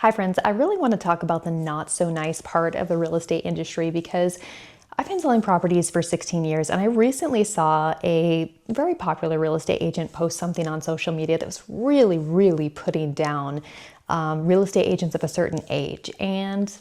Hi friends, I really want to talk about the not so nice part of the real estate industry because I've been selling properties for 16 years and I recently saw a very popular real estate agent post something on social media that was really putting down real estate agents of a certain age, and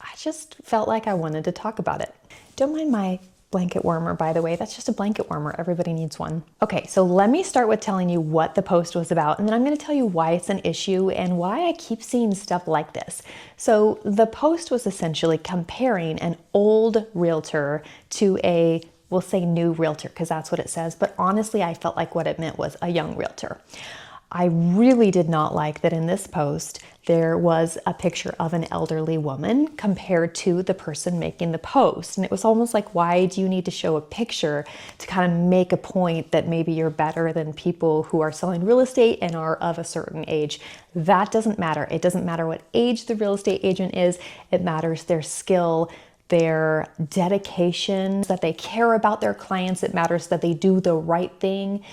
I just felt like I wanted to talk about it. Don't mind my blanket warmer, by the way. That's just a blanket warmer. Everybody needs one. Okay, so let me start with telling you what the post was about, and then I'm going to tell you why it's an issue and why I keep seeing stuff like this. So the post was essentially comparing an old realtor to a, we'll say new realtor, because that's what it says, but honestly I felt like what it meant was a young realtor. I really did not like that in this post there was a picture of an elderly woman compared to the person making the post. And it was almost like, why do you need to show a picture to kind of make a point that maybe you're better than people who are selling real estate and are of a certain age? That doesn't matter. It doesn't matter what age the real estate agent is. It matters their skill, their dedication, that they care about their clients. It matters that they do the right thing.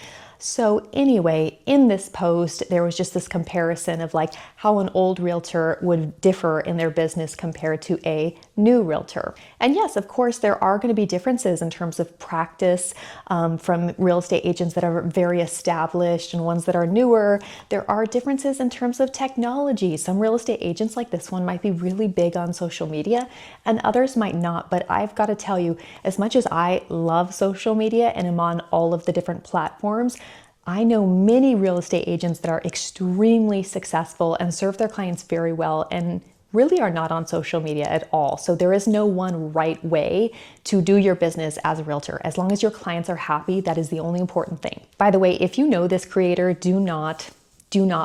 So anyway, in this post, there was just this comparison of like how an old realtor would differ in their business compared to a new realtor. And yes, of course, there are going to be differences in terms of practice from real estate agents that are very established and ones that are newer. There are differences in terms of technology. Some real estate agents like this one might be really big on social media and others might not. But I've got to tell you, as much as I love social media and am on all of the different platforms, I know many real estate agents that are extremely successful and serve their clients very well and really are not on social media at all. So there is no one right way to do your business as a realtor. As long as your clients are happy, that is the only important thing. By the way, if you know this creator, do not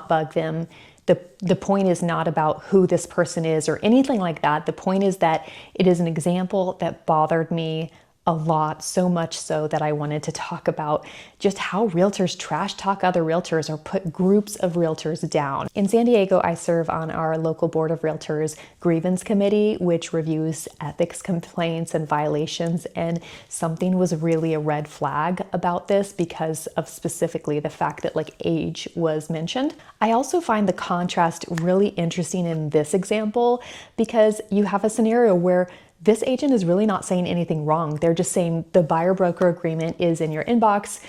bug them. The point is not about who this person is or anything like that. The point is that it is an example that bothered me a lot, so much so that I wanted to talk about just how realtors trash talk other realtors or put groups of realtors down. In San Diego, I serve on our local board of realtors grievance committee, which reviews ethics complaints and violations. And something was really a red flag about this because of specifically the fact that like age was mentioned. I also find the contrast really interesting in this example because you have a scenario where this agent is really not saying anything wrong. They're just saying the buyer-broker agreement is in your inbox.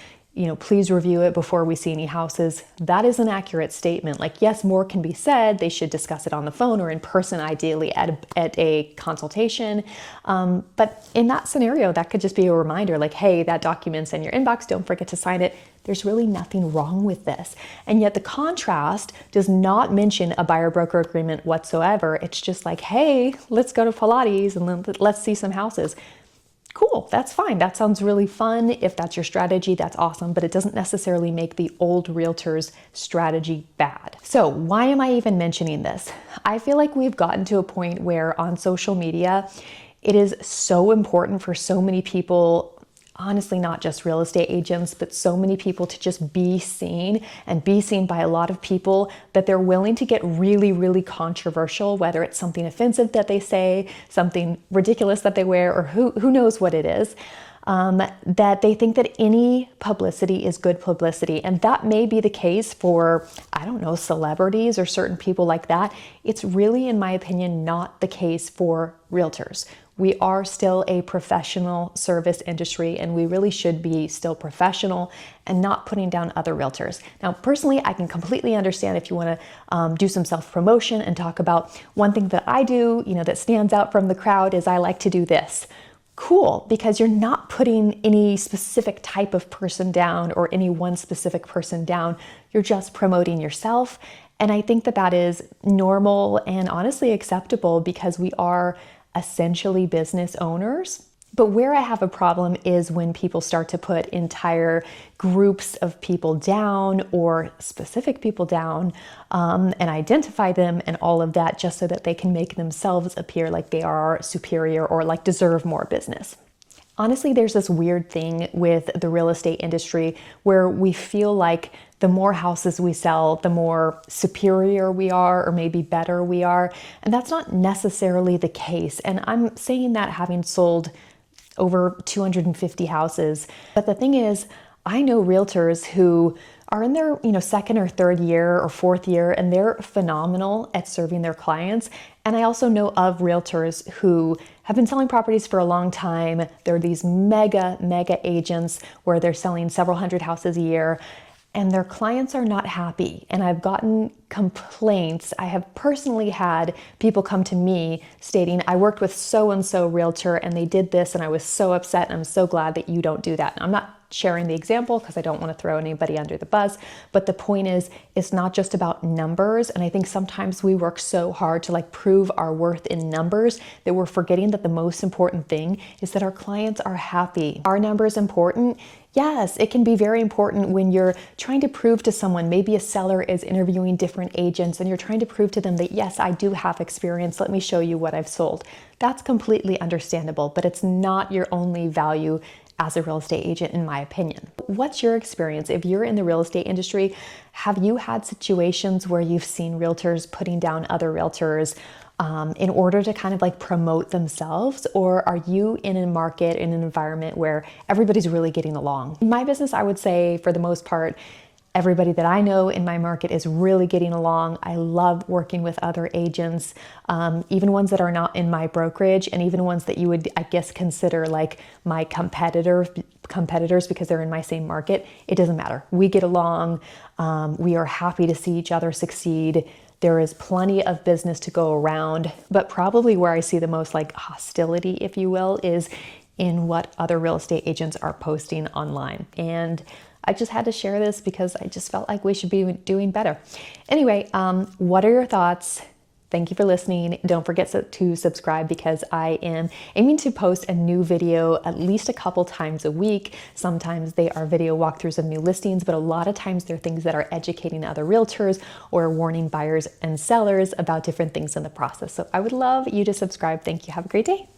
Please review it before we see any houses. That is an accurate statement. Like, yes, more can be said. They should discuss it on the phone or in person, ideally at a consultation. But in that scenario, that could just be a reminder like, hey, that document's in your inbox. Don't forget to sign it. There's really nothing wrong with this. And yet the contrast does not mention a buyer-broker agreement whatsoever. It's just like, hey, let's go to Pilates and let's see some houses. Cool, that's fine. That sounds really fun. If that's your strategy, that's awesome, but it doesn't necessarily make the old realtor's strategy bad. So why am I even mentioning this? I feel like we've gotten to a point where on social media, it is so important for so many people, honestly, not just real estate agents, but so many people to just be seen and be seen by a lot of people that they're willing to get really controversial, whether it's something offensive that they say, something ridiculous that they wear, or who knows what it is, that they think that any publicity is good publicity. And that may be the case for, I don't know, celebrities or certain people like that. It's really, in my opinion, not the case for realtors. We are still a professional service industry and we really should be still professional and not putting down other realtors. Now, personally, I can completely understand if you want to do some self-promotion and talk about one thing that I do, that stands out from the crowd is I like to do this. Cool, because you're not putting any specific type of person down or any one specific person down. You're just promoting yourself. And I think that is normal and honestly acceptable because we are essentially business owners. But where I have a problem is when people start to put entire groups of people down or specific people down and identify them and all of that just so that they can make themselves appear like they are superior or like deserve more business. Honestly, there's this weird thing with the real estate industry where we feel like the more houses we sell, the more superior we are or maybe better we are. And that's not necessarily the case. And I'm saying that having sold over 250 houses. But the thing is, I know realtors who are in their, second or third year or fourth year, and they're phenomenal at serving their clients. And I also know of realtors who have been selling properties for a long time. They're these mega agents where they're selling several hundred houses a year, and their clients are not happy. And I've gotten complaints. I have personally had people come to me stating, I worked with so-and-so realtor and they did this and I was so upset, and I'm so glad that you don't do that. And I'm not sharing the example because I don't want to throw anybody under the bus, but the point is, it's not just about numbers. And I think sometimes we work so hard to prove our worth in numbers that we're forgetting that the most important thing is that our clients are happy. Are numbers important? Yes, it can be very important when you're trying to prove to someone, maybe a seller is interviewing different agents and you're trying to prove to them that, yes, I do have experience. Let me show you what I've sold. That's completely understandable, but it's not your only value as a real estate agent, in my opinion. What's your experience? If you're in the real estate industry, have you had situations where you've seen realtors putting down other realtors in order to kind of promote themselves? Or are you in a market, in an environment where everybody's really getting along? In my business, I would say for the most part, everybody that I know in my market is really getting along. I love working with other agents, even ones that are not in my brokerage, and even ones that you would, I guess, consider my competitors because they're in my same market. It doesn't matter. We get along. We are happy to see each other succeed. There is plenty of business to go around, but probably where I see the most hostility, if you will, is in what other real estate agents are posting online. And I just had to share this because I just felt like we should be doing better. Anyway, what are your thoughts? Thank you for listening. Don't forget to subscribe because I am aiming to post a new video at least a couple times a week. Sometimes they are video walkthroughs of new listings, but a lot of times they're things that are educating other realtors or warning buyers and sellers about different things in the process. So I would love you to subscribe. Thank you. Have a great day.